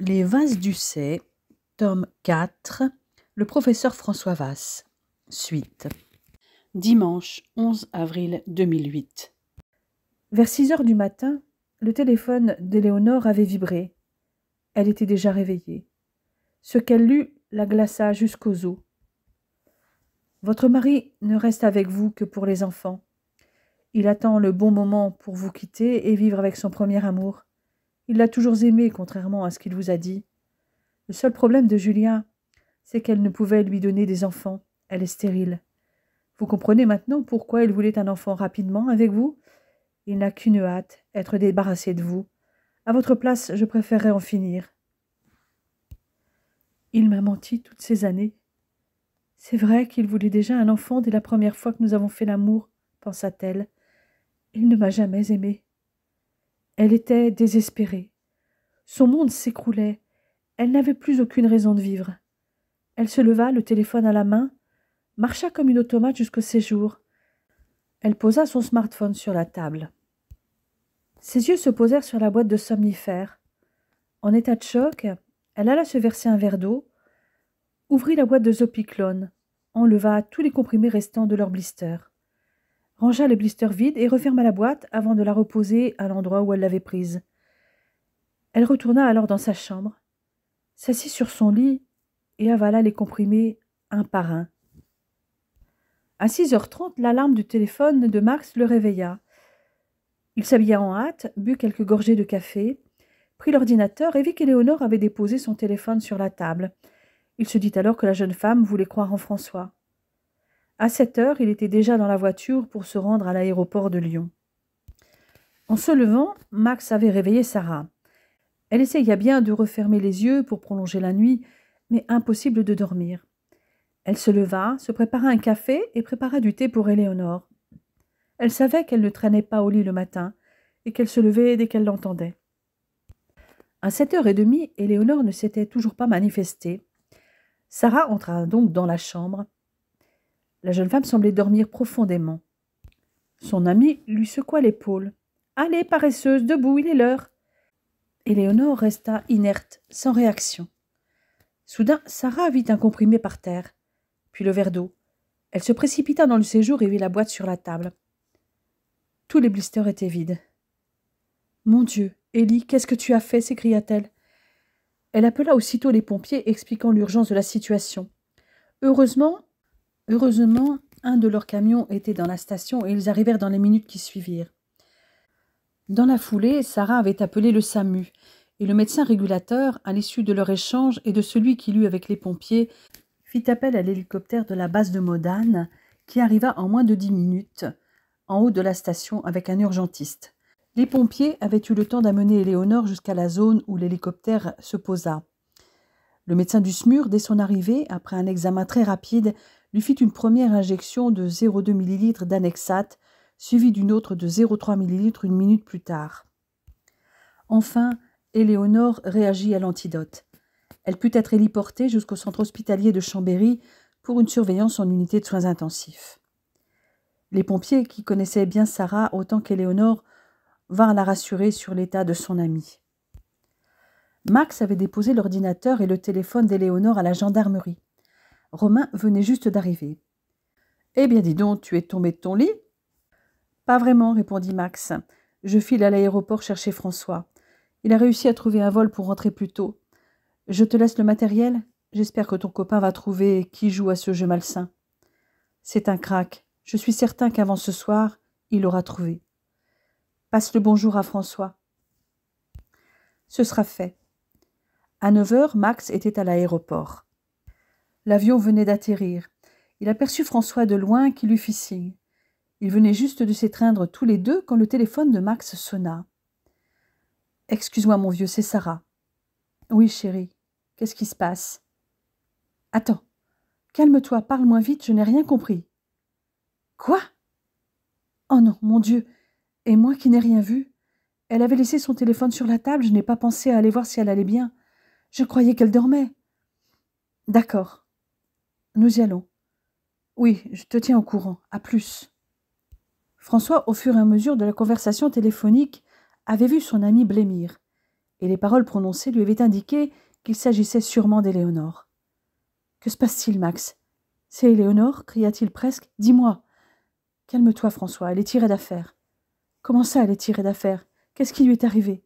Les Vases d'Ussé, tome 4, le professeur François Vasse. Suite. Dimanche 11 avril 2008. Vers 6 heures du matin, le téléphone d'Éléonore avait vibré. Elle était déjà réveillée. Ce qu'elle lut la glaça jusqu'aux os. « Votre mari ne reste avec vous que pour les enfants. Il attend le bon moment pour vous quitter et vivre avec son premier amour. Il l'a toujours aimé, contrairement à ce qu'il vous a dit. Le seul problème de Julien, c'est qu'elle ne pouvait lui donner des enfants. Elle est stérile. Vous comprenez maintenant pourquoi il voulait un enfant rapidement avec vous? Il n'a qu'une hâte, être débarrassé de vous. À votre place, je préférerais en finir. Il m'a menti toutes ces années. C'est vrai qu'il voulait déjà un enfant dès la première fois que nous avons fait l'amour, pensa-t-elle. Il ne m'a jamais aimée. Elle était désespérée. Son monde s'écroulait. Elle n'avait plus aucune raison de vivre. Elle se leva, le téléphone à la main, marcha comme une automate jusqu'au séjour. Elle posa son smartphone sur la table. Ses yeux se posèrent sur la boîte de somnifères. En état de choc, elle alla se verser un verre d'eau, ouvrit la boîte de Zopiclone, enleva tous les comprimés restants de leur blister, rangea les blisters vides et referma la boîte avant de la reposer à l'endroit où elle l'avait prise. Elle retourna alors dans sa chambre, s'assit sur son lit et avala les comprimés un par un. À 6h30, l'alarme du téléphone de Max le réveilla. Il s'habilla en hâte, but quelques gorgées de café, prit l'ordinateur et vit qu'Éléonore avait déposé son téléphone sur la table. Il se dit alors que la jeune femme voulait croire en François. À 7h, il était déjà dans la voiture pour se rendre à l'aéroport de Lyon. En se levant, Max avait réveillé Sarah. Elle essaya bien de refermer les yeux pour prolonger la nuit, mais impossible de dormir. Elle se leva, se prépara un café et prépara du thé pour Éléonore. Elle savait qu'elle ne traînait pas au lit le matin et qu'elle se levait dès qu'elle l'entendait. À 7h30, Éléonore ne s'était toujours pas manifestée. Sarah entra donc dans la chambre. La jeune femme semblait dormir profondément. Son amie lui secoua l'épaule. « Allez, paresseuse, debout, il est l'heure !» Éléonore resta inerte, sans réaction. Soudain, Sarah vit un comprimé par terre, puis le verre d'eau. Elle se précipita dans le séjour et vit la boîte sur la table. Tous les blisters étaient vides. « Mon Dieu, Élie, qu'est-ce que tu as fait » s'écria-t-elle. Elle appela aussitôt les pompiers, expliquant l'urgence de la situation. Heureusement, un de leurs camions était dans la station et ils arrivèrent dans les minutes qui suivirent. Dans la foulée, Sarah avait appelé le SAMU et le médecin régulateur, à l'issue de leur échange et de celui qu'il eut avec les pompiers, fit appel à l'hélicoptère de la base de Modane qui arriva en moins de 10 minutes en haut de la station avec un urgentiste. Les pompiers avaient eu le temps d'amener Éléonore jusqu'à la zone où l'hélicoptère se posa. Le médecin du SMUR, dès son arrivée, après un examen très rapide, lui fit une première injection de 0,2 ml d'Annexate, suivie d'une autre de 0,3 ml une minute plus tard. Enfin, Éléonore réagit à l'antidote. Elle put être héliportée jusqu'au centre hospitalier de Chambéry pour une surveillance en unité de soins intensifs. Les pompiers, qui connaissaient bien Sarah autant qu'Éléonore, vinrent la rassurer sur l'état de son amie. Max avait déposé l'ordinateur et le téléphone d'Éléonore à la gendarmerie. Romain venait juste d'arriver. « Eh bien, dis donc, tu es tombé de ton lit ?»« Pas vraiment, » répondit Max. « Je file à l'aéroport chercher François. Il a réussi à trouver un vol pour rentrer plus tôt. Je te laisse le matériel. J'espère que ton copain va trouver qui joue à ce jeu malsain. C'est un crack. Je suis certain qu'avant ce soir, il l'aura trouvé. Passe le bonjour à François. » Ce sera fait. À 9h, Max était à l'aéroport. L'avion venait d'atterrir. Il aperçut François de loin qui lui fit signe. Ils venaient juste de s'étreindre tous les deux quand le téléphone de Max sonna. « Excuse-moi, mon vieux, c'est Sarah. »« Oui, chérie. Qu'est-ce qui se passe ?»« Attends. Calme-toi, parle moins vite, je n'ai rien compris. »« Quoi ?»« Oh non, mon Dieu. Et moi qui n'ai rien vu. Elle avait laissé son téléphone sur la table, je n'ai pas pensé à aller voir si elle allait bien. Je croyais qu'elle dormait. »« D'accord. Nous y allons. Oui, je te tiens au courant. À plus. » François, au fur et à mesure de la conversation téléphonique, avait vu son ami blêmir. et les paroles prononcées lui avaient indiqué qu'il s'agissait sûrement d'Éléonore. « Que se passe-t-il, Max ? C'est Éléonore » cria-t-il presque. « Dis-moi. »« Calme-toi, François, elle est tirée d'affaire. »« Comment ça, elle est tirée d'affaire ? Qu'est-ce qui lui est arrivé ?»«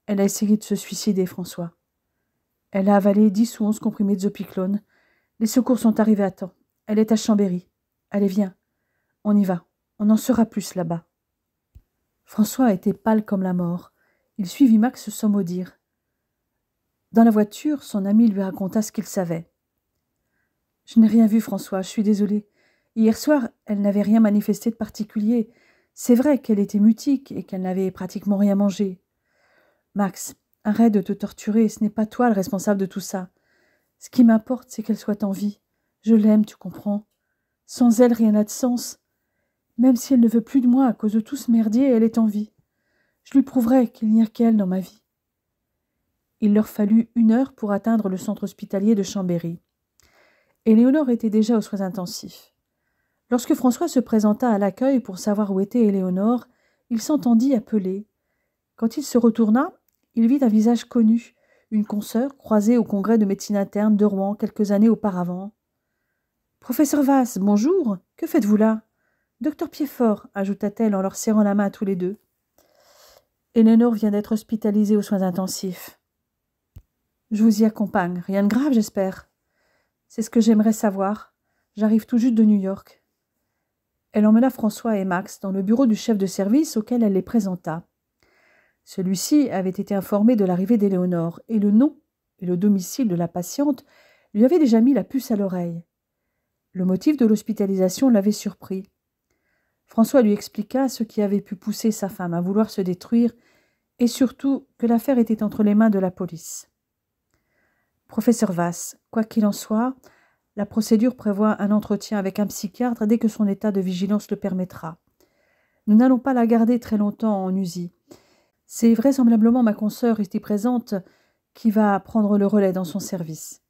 Elle a essayé de se suicider, François. Elle a avalé 10 ou 11 comprimés de Zopiclone. Les secours sont arrivés à temps. Elle est à Chambéry. Allez, viens. On y va. On en saura plus là-bas. » François était pâle comme la mort. Il suivit Max sans mot dire. Dans la voiture, son ami lui raconta ce qu'il savait. « Je n'ai rien vu, François, je suis désolée. Hier soir, elle n'avait rien manifesté de particulier. C'est vrai qu'elle était mutique et qu'elle n'avait pratiquement rien mangé. Max, arrête de te torturer, ce n'est pas toi le responsable de tout ça. Ce qui m'importe, c'est qu'elle soit en vie. Je l'aime, tu comprends. Sans elle, rien n'a de sens. Même si elle ne veut plus de moi à cause de tout ce merdier, elle est en vie. Je lui prouverai qu'il n'y a qu'elle dans ma vie. » Il leur fallut 1 heure pour atteindre le centre hospitalier de Chambéry. Éléonore était déjà aux soins intensifs. Lorsque François se présenta à l'accueil pour savoir où était Éléonore, il s'entendit appeler. Quand il se retourna, il vit un visage connu, une consoeur croisée au congrès de médecine interne de Rouen quelques années auparavant. « Professeur Vasse, bonjour. Que faites-vous là ? Docteur Piedfort, ajouta-t-elle en leur serrant la main à tous les deux. Éléonore vient d'être hospitalisée aux soins intensifs. Je vous y accompagne. Rien de grave, j'espère. C'est ce que j'aimerais savoir. J'arrive tout juste de New York. Elle emmena François et Max dans le bureau du chef de service auquel elle les présenta. Celui-ci avait été informé de l'arrivée d'Éléonore, et le nom et le domicile de la patiente lui avaient déjà mis la puce à l'oreille. Le motif de l'hospitalisation l'avait surpris. François lui expliqua ce qui avait pu pousser sa femme à vouloir se détruire, et surtout que l'affaire était entre les mains de la police. Professeur Vasse, quoi qu'il en soit, la procédure prévoit un entretien avec un psychiatre dès que son état de vigilance le permettra. Nous n'allons pas la garder très longtemps en USI. C'est vraisemblablement ma consoeur ici présente qui va prendre le relais dans son service.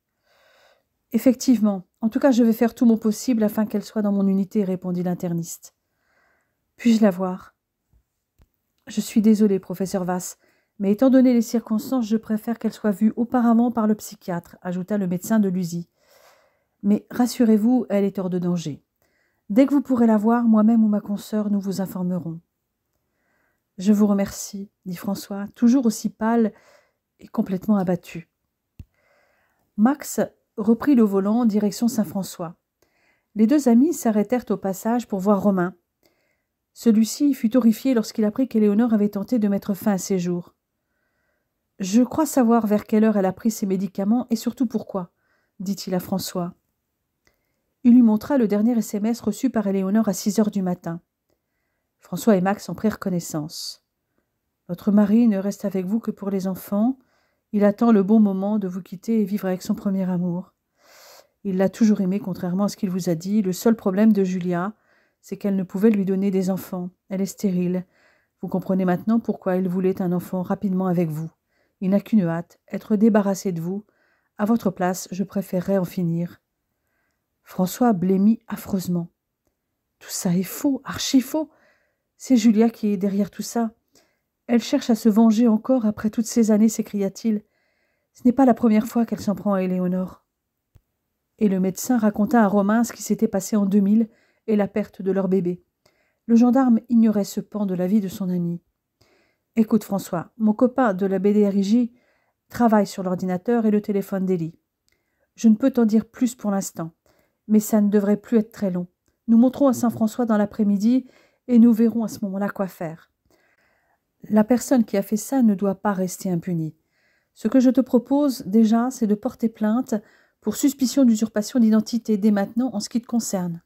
Effectivement, en tout cas je vais faire tout mon possible afin qu'elle soit dans mon unité, répondit l'interniste. Puis-je la voir ? Je suis désolée, professeur Vasse, mais étant donné les circonstances, je préfère qu'elle soit vue auparavant par le psychiatre, ajouta le médecin de l'USI. Mais rassurez-vous, elle est hors de danger. Dès que vous pourrez la voir, moi-même ou ma consoeur, nous vous informerons. Je vous remercie, dit François, toujours aussi pâle et complètement abattu. Max reprit le volant, direction Saint-François. Les 2 amis s'arrêtèrent au passage pour voir Romain. Celui-ci fut horrifié lorsqu'il apprit qu'Éléonore avait tenté de mettre fin à ses jours. « Je crois savoir vers quelle heure elle a pris ses médicaments et surtout pourquoi, » dit-il à François. Il lui montra le dernier SMS reçu par Éléonore à 6 heures du matin. François et Max en prirent connaissance. « Votre mari ne reste avec vous que pour les enfants. Il attend le bon moment de vous quitter et vivre avec son premier amour. Il l'a toujours aimé, contrairement à ce qu'il vous a dit. Le seul problème de Julia, c'est qu'elle ne pouvait lui donner des enfants. Elle est stérile. Vous comprenez maintenant pourquoi il voulait un enfant rapidement avec vous. Il n'a qu'une hâte, être débarrassé de vous. À votre place, je préférerais en finir. » François blêmit affreusement. « Tout ça est faux, archi faux. C'est Julia qui est derrière tout ça. Elle cherche à se venger encore après toutes ces années, s'écria-t-il. Ce n'est pas la première fois qu'elle s'en prend à Éléonore. » Et le médecin raconta à Romain ce qui s'était passé en 2000 et la perte de leur bébé. Le gendarme ignorait ce pan de la vie de son ami. « Écoute, François, mon copain de la BDRIJ travaille sur l'ordinateur et le téléphone d'Élie. Je ne peux t'en dire plus pour l'instant, mais ça ne devrait plus être très long. Nous monterons à Saint-François dans l'après-midi et nous verrons à ce moment-là quoi faire. La personne qui a fait ça ne doit pas rester impunie. Ce que je te propose, déjà, c'est de porter plainte pour suspicion d'usurpation d'identité dès maintenant en ce qui te concerne. »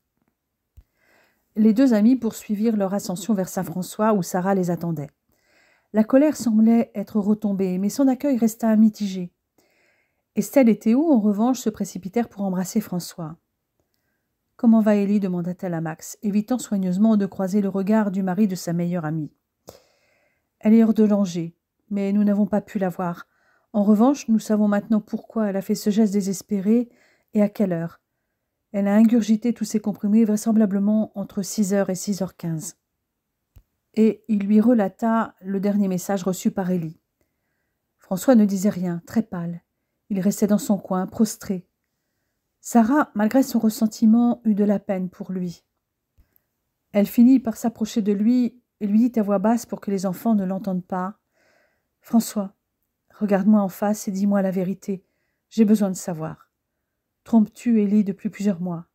Les 2 amis poursuivirent leur ascension vers Saint-François où Sarah les attendait. La colère semblait être retombée, mais son accueil resta mitigé. Estelle et Théo, en revanche, se précipitèrent pour embrasser François. « Comment va Élie » demanda-t-elle à Max, évitant soigneusement de croiser le regard du mari de sa meilleure amie. « Elle est hors de danger, mais nous n'avons pas pu la voir. En revanche, nous savons maintenant pourquoi elle a fait ce geste désespéré et à quelle heure. Elle a ingurgité tous ses comprimés vraisemblablement entre 6h et 6h15. » Et il lui relata le dernier message reçu par Élie. François ne disait rien, très pâle. Il restait dans son coin, prostré. Sarah, malgré son ressentiment, eut de la peine pour lui. Elle finit par s'approcher de lui et lui dit à voix basse pour que les enfants ne l'entendent pas. « François, regarde-moi en face et dis-moi la vérité. J'ai besoin de savoir. Trompes-tu Élie depuis plusieurs mois ?»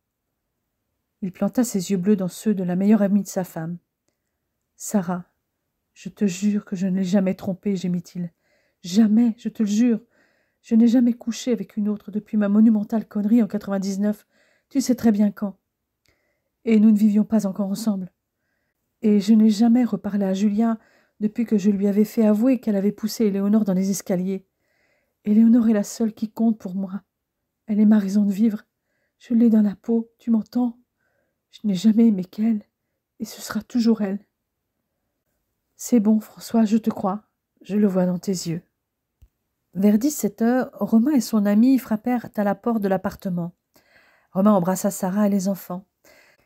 Il planta ses yeux bleus dans ceux de la meilleure amie de sa femme. « Sarah, je te jure que je ne l'ai jamais trompée, gémit-il. Jamais, je te le jure. Je n'ai jamais couché avec une autre depuis ma monumentale connerie en 99. Tu sais très bien quand. Et nous ne vivions pas encore ensemble. Et je n'ai jamais reparlé à Julia depuis que je lui avais fait avouer qu'elle avait poussé Éléonore dans les escaliers. Éléonore est la seule qui compte pour moi. Elle est ma raison de vivre. Je l'ai dans la peau, tu m'entends? Je n'ai jamais aimé qu'elle, et ce sera toujours elle. C'est bon, François, je te crois. Je le vois dans tes yeux. Vers 17 heures, Romain et son ami frappèrent à la porte de l'appartement. Romain embrassa Sarah et les enfants.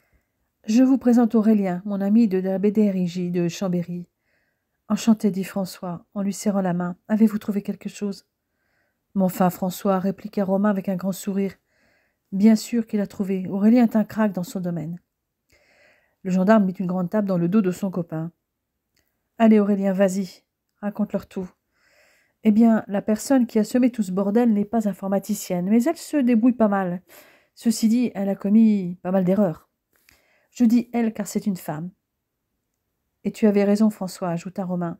« Je vous présente Aurélien, mon ami de la BDRIJ de Chambéry. »« Enchanté, dit François, en lui serrant la main. Avez-vous trouvé quelque chose ?»« Mais enfin, François, répliqua Romain avec un grand sourire. Bien sûr qu'il a trouvé. Aurélien est un crack dans son domaine. » Le gendarme mit une grande tape dans le dos de son copain. « Allez, Aurélien, vas-y, raconte-leur tout. » Eh bien, la personne qui a semé tout ce bordel n'est pas informaticienne, mais elle se débrouille pas mal. Ceci dit, elle a commis pas mal d'erreurs. Je dis elle car c'est une femme. Et tu avais raison, François, ajouta Romain.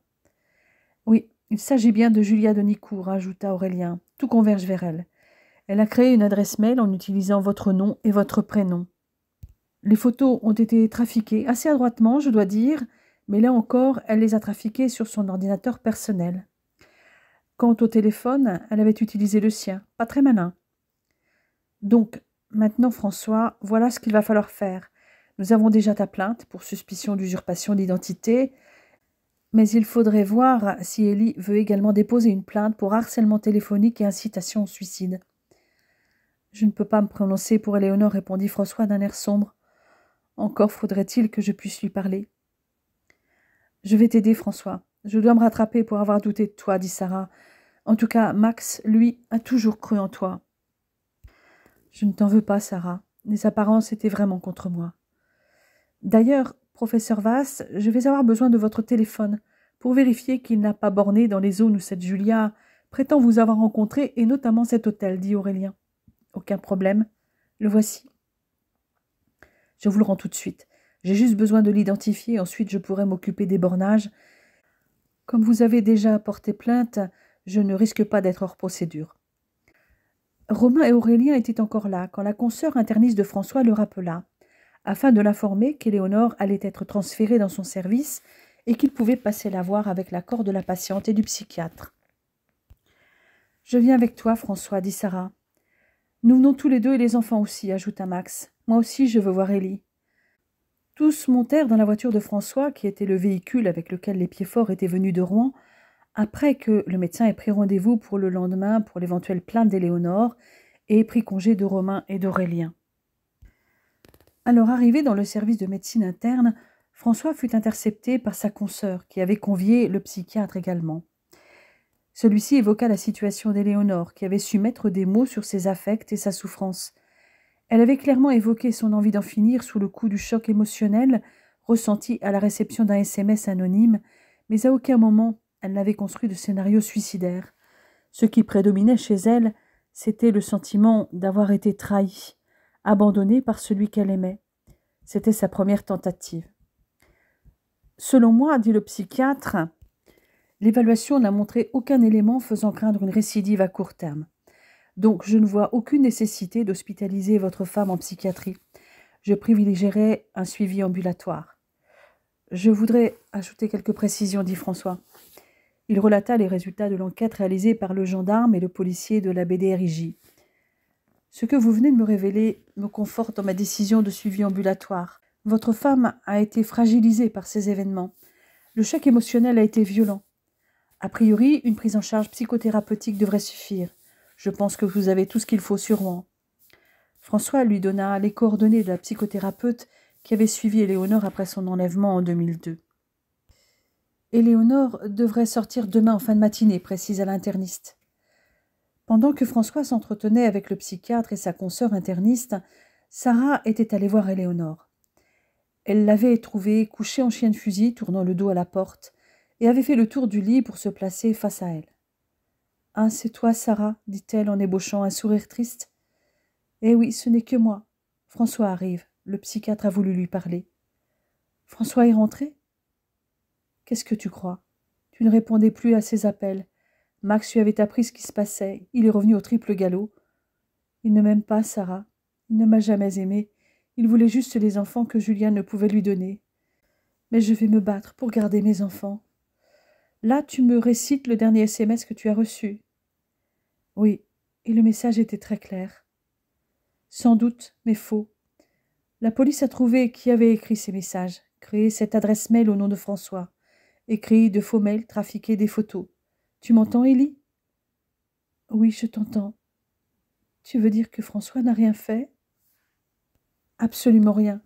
Oui, il s'agit bien de Julia de Nicourt, ajouta Aurélien. Tout converge vers elle. Elle a créé une adresse mail en utilisant votre nom et votre prénom. Les photos ont été trafiquées, assez adroitement, je dois dire, mais là encore, elle les a trafiquées sur son ordinateur personnel. Quant au téléphone, elle avait utilisé le sien, pas très malin. Donc, maintenant, François, voilà ce qu'il va falloir faire. Nous avons déjà ta plainte pour suspicion d'usurpation d'identité, mais il faudrait voir si Élie veut également déposer une plainte pour harcèlement téléphonique et incitation au suicide. Je ne peux pas me prononcer pour Éléonore, répondit François d'un air sombre. Encore faudrait-il que je puisse lui parler. Je vais t'aider, François. Je dois me rattraper pour avoir douté de toi, dit Sarah. En tout cas, Max, lui, a toujours cru en toi. Je ne t'en veux pas, Sarah. Les apparences étaient vraiment contre moi. D'ailleurs, professeur Vass, je vais avoir besoin de votre téléphone pour vérifier qu'il n'a pas borné dans les zones où cette Julia prétend vous avoir rencontré, et notamment cet hôtel, dit Aurélien. Aucun problème. Le voici. Je vous le rends tout de suite. J'ai juste besoin de l'identifier, ensuite je pourrai m'occuper des bornages. Comme vous avez déjà porté plainte, je ne risque pas d'être hors procédure. Romain et Aurélien étaient encore là quand la consoeur interniste de François le rappela, afin de l'informer qu'Éléonore allait être transférée dans son service et qu'il pouvait passer la voir avec l'accord de la patiente et du psychiatre. « Je viens avec toi, François, dit Sarah. Nous venons tous les deux et les enfants aussi, ajouta Max. Moi aussi, je veux voir Élie. Tous montèrent dans la voiture de François, qui était le véhicule avec lequel les Piedfort étaient venus de Rouen, après que le médecin ait pris rendez-vous pour le lendemain pour l'éventuelle plainte d'Éléonore et ait pris congé de Romain et d'Aurélien. Alors arrivé dans le service de médecine interne, François fut intercepté par sa consoeur, qui avait convié le psychiatre également. Celui-ci évoqua la situation d'Éléonore, qui avait su mettre des mots sur ses affects et sa souffrance. Elle avait clairement évoqué son envie d'en finir sous le coup du choc émotionnel ressenti à la réception d'un SMS anonyme, mais à aucun moment elle n'avait construit de scénario suicidaire. Ce qui prédominait chez elle, c'était le sentiment d'avoir été trahie, abandonnée par celui qu'elle aimait. C'était sa première tentative. Selon moi, dit le psychiatre, l'évaluation n'a montré aucun élément faisant craindre une récidive à court terme. Donc, je ne vois aucune nécessité d'hospitaliser votre femme en psychiatrie. Je privilégierai un suivi ambulatoire. Je voudrais ajouter quelques précisions, dit François. Il relata les résultats de l'enquête réalisée par le gendarme et le policier de la BDRIJ. Ce que vous venez de me révéler me conforte dans ma décision de suivi ambulatoire. Votre femme a été fragilisée par ces événements. Le choc émotionnel a été violent. A priori, une prise en charge psychothérapeutique devrait suffire. Je pense que vous avez tout ce qu'il faut sur Rouen. François lui donna les coordonnées de la psychothérapeute qui avait suivi Éléonore après son enlèvement en 2002. Éléonore devrait sortir demain en fin de matinée, précisa l'interniste. Pendant que François s'entretenait avec le psychiatre et sa consoeur interniste, Sarah était allée voir Éléonore. Elle l'avait trouvée couchée en chien de fusil, tournant le dos à la porte, et avait fait le tour du lit pour se placer face à elle. « Ah, c'est toi, Sarah, dit-elle en ébauchant un sourire triste. « Eh oui, ce n'est que moi. François arrive. Le psychiatre a voulu lui parler. »« François est rentré ?»« Qu'est-ce que tu crois ? Tu ne répondais plus à ses appels. Max lui avait appris ce qui se passait. Il est revenu au triple galop. Il ne m'aime pas, Sarah. Il ne m'a jamais aimée. Il voulait juste les enfants que Julien ne pouvait lui donner. Mais je vais me battre pour garder mes enfants. Là, tu me récites le dernier SMS que tu as reçu. Oui, et le message était très clair. Sans doute, mais faux. La police a trouvé qui avait écrit ces messages, créé cette adresse mail au nom de François, écrit de faux mails, trafiqué des photos. Tu m'entends, Élie ? Oui, je t'entends. Tu veux dire que François n'a rien fait ? Absolument rien.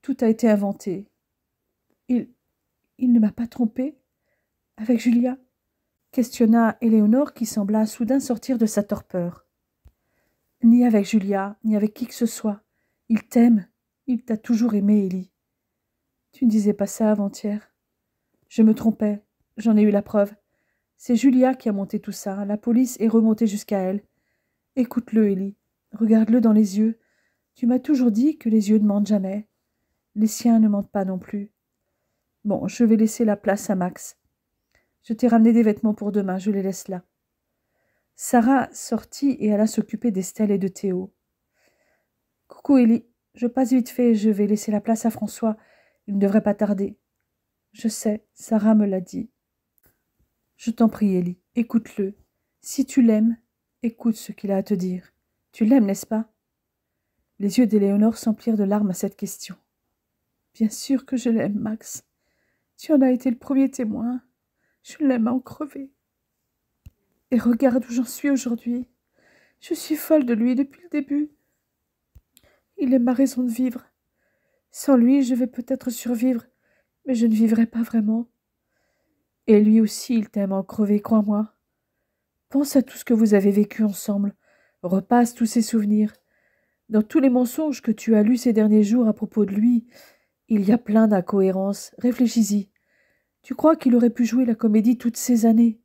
Tout a été inventé. Il ne m'a pas trompée ? Avec Julia ? Questionna Éléonore qui sembla soudain sortir de sa torpeur. Ni avec Julia, ni avec qui que ce soit. Il t'aime. Il t'a toujours aimé, Élie. Tu ne disais pas ça avant-hier. Je me trompais. J'en ai eu la preuve. C'est Julia qui a monté tout ça. La police est remontée jusqu'à elle. Écoute-le, Élie. Regarde-le dans les yeux. Tu m'as toujours dit que les yeux ne mentent jamais. Les siens ne mentent pas non plus. Bon, je vais laisser la place à Max. Je t'ai ramené des vêtements pour demain, je les laisse là. Sarah sortit et alla s'occuper d'Estelle et de Théo. « Coucou, Élie. Je passe vite fait, je vais laisser la place à François. Il ne devrait pas tarder. »« Je sais, Sarah me l'a dit. »« Je t'en prie, Élie, écoute-le. Si tu l'aimes, écoute ce qu'il a à te dire. Tu l'aimes, n'est-ce pas ?» Les yeux d'Éléonore s'emplirent de larmes à cette question. « Bien sûr que je l'aime, Max. Tu en as été le premier témoin. Je l'aime à en crever. Et regarde où j'en suis aujourd'hui. Je suis folle de lui depuis le début. Il est ma raison de vivre. Sans lui, je vais peut-être survivre, mais je ne vivrai pas vraiment. Et lui aussi, il t'aime à en crever, crois-moi. Pense à tout ce que vous avez vécu ensemble. Repasse tous ces souvenirs. Dans tous les mensonges que tu as lus ces derniers jours à propos de lui, il y a plein d'incohérences. Réfléchis-y. Tu crois qu'il aurait pu jouer la comédie toutes ces années ?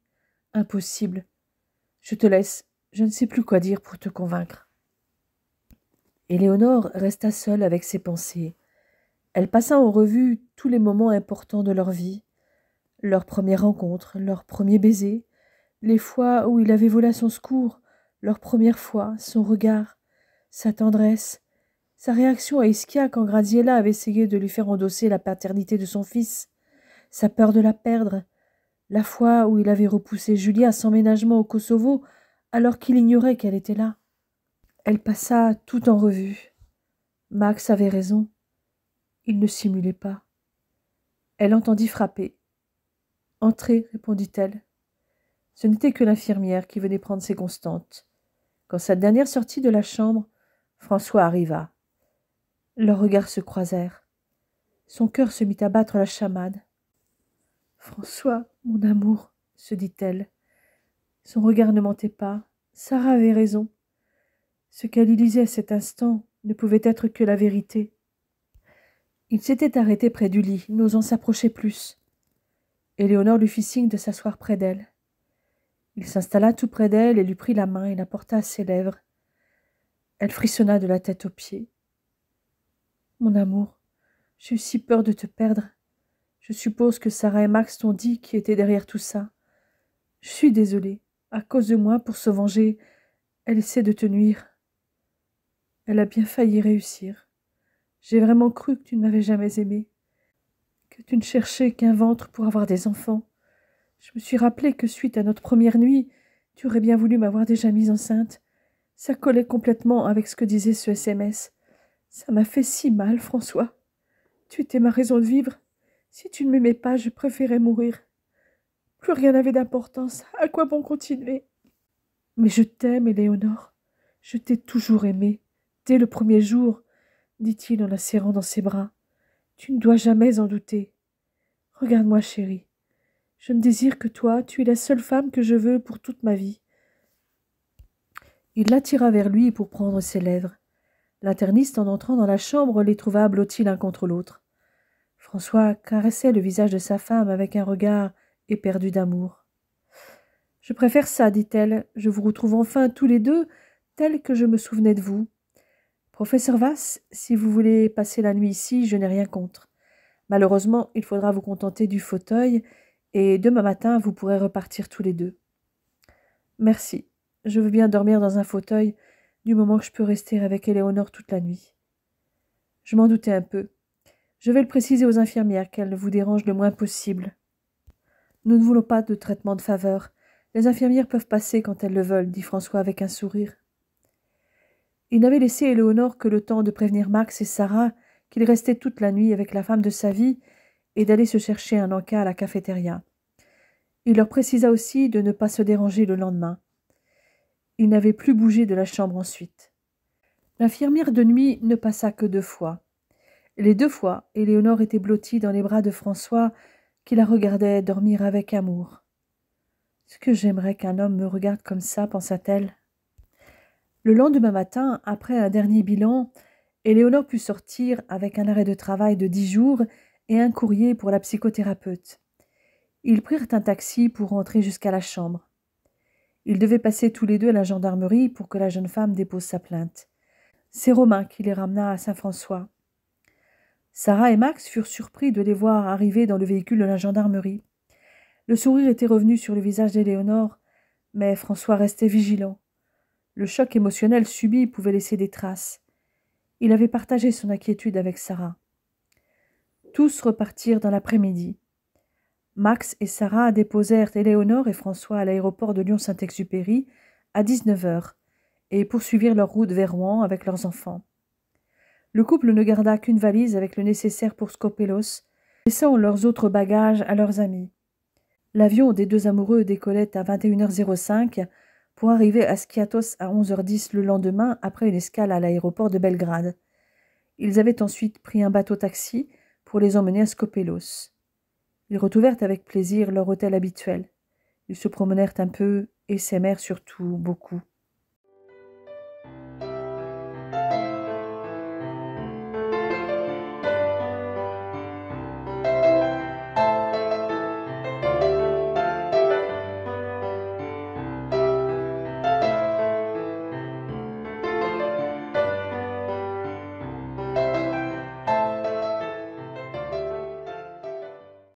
Impossible. Je te laisse. Je ne sais plus quoi dire pour te convaincre. Éléonore resta seule avec ses pensées. Elle passa en revue tous les moments importants de leur vie. Leur première rencontre, leur premier baiser, les fois où il avait volé à son secours, leur première fois, son regard, sa tendresse, sa réaction à Ischia quand Graziella avait essayé de lui faire endosser la paternité de son fils, sa peur de la perdre, la fois où il avait repoussé Julia sans ménagement au Kosovo alors qu'il ignorait qu'elle était là. Elle passa tout en revue. Max avait raison. Il ne simulait pas. Elle entendit frapper. « Entrez, répondit-elle. Ce n'était que l'infirmière qui venait prendre ses constantes. Quand sa dernière sortit de la chambre, François arriva. Leurs regards se croisèrent. Son cœur se mit à battre la chamade. « François, mon amour, se dit-elle. Son regard ne mentait pas. Sarah avait raison. Ce qu'elle y lisait à cet instant ne pouvait être que la vérité. Il s'était arrêté près du lit, n'osant s'approcher plus. Éléonore lui fit signe de s'asseoir près d'elle. Il s'installa tout près d'elle et lui prit la main et la porta à ses lèvres. Elle frissonna de la tête aux pieds. « Mon amour, j'ai eu si peur de te perdre. Je suppose que Sarah et Max t'ont dit qui était derrière tout ça. Je suis désolée. À cause de moi, pour se venger, elle essaie de te nuire. Elle a bien failli réussir. J'ai vraiment cru que tu ne m'avais jamais aimée, que tu ne cherchais qu'un ventre pour avoir des enfants. Je me suis rappelé que suite à notre première nuit, tu aurais bien voulu m'avoir déjà mise enceinte. Ça collait complètement avec ce que disait ce SMS. Ça m'a fait si mal, François. Tu étais ma raison de vivre. Si tu ne m'aimais pas, je préférais mourir. Plus rien n'avait d'importance. À quoi bon continuer ? Mais je t'aime, Éléonore. Je t'ai toujours aimée. Dès le premier jour, dit-il en la serrant dans ses bras. Tu ne dois jamais en douter. Regarde-moi, chérie. Je ne désire que toi, tu es la seule femme que je veux pour toute ma vie. » Il l'attira vers lui pour prendre ses lèvres. L'interniste, en entrant dans la chambre, les trouva blottis l'un contre l'autre. François caressait le visage de sa femme avec un regard éperdu d'amour. « Je préfère ça, dit-elle. Je vous retrouve enfin tous les deux, tels que je me souvenais de vous. Professeur Vasse, si vous voulez passer la nuit ici, je n'ai rien contre. Malheureusement, il faudra vous contenter du fauteuil, et demain matin, vous pourrez repartir tous les deux. »« Merci. Je veux bien dormir dans un fauteuil, du moment que je peux rester avec Éléonore toute la nuit. » Je m'en doutais un peu. Je vais le préciser aux infirmières qu'elles vous dérangent le moins possible. Nous ne voulons pas de traitement de faveur. Les infirmières peuvent passer quand elles le veulent, dit François avec un sourire. Il n'avait laissé Éléonore que le temps de prévenir Max et Sarah qu'il restait toute la nuit avec la femme de sa vie et d'aller se chercher un encas à la cafétéria. Il leur précisa aussi de ne pas se déranger le lendemain. Il n'avait plus bougé de la chambre ensuite. L'infirmière de nuit ne passa que 2 fois. Les 2 fois, Éléonore était blottie dans les bras de François, qui la regardait dormir avec amour. « Ce que j'aimerais qu'un homme me regarde comme ça, pensa-t-elle. Le lendemain matin, après un dernier bilan, Éléonore put sortir avec un arrêt de travail de 10 jours et un courrier pour la psychothérapeute. Ils prirent un taxi pour rentrer jusqu'à la chambre. Ils devaient passer tous les deux à la gendarmerie pour que la jeune femme dépose sa plainte. C'est Romain qui les ramena à Saint-François. Sarah et Max furent surpris de les voir arriver dans le véhicule de la gendarmerie. Le sourire était revenu sur le visage d'Éléonore, mais François restait vigilant. Le choc émotionnel subi pouvait laisser des traces. Il avait partagé son inquiétude avec Sarah. Tous repartirent dans l'après-midi. Max et Sarah déposèrent Éléonore et François à l'aéroport de Lyon-Saint-Exupéry à 19h et poursuivirent leur route vers Rouen avec leurs enfants. Le couple ne garda qu'une valise avec le nécessaire pour Skopélos, laissant leurs autres bagages à leurs amis. L'avion des 2 amoureux décollait à 21h05 pour arriver à Skiathos à 11h10 le lendemain après une escale à l'aéroport de Belgrade. Ils avaient ensuite pris un bateau-taxi pour les emmener à Skopélos. Ils retrouvèrent avec plaisir leur hôtel habituel. Ils se promenèrent un peu et s'aimèrent surtout beaucoup.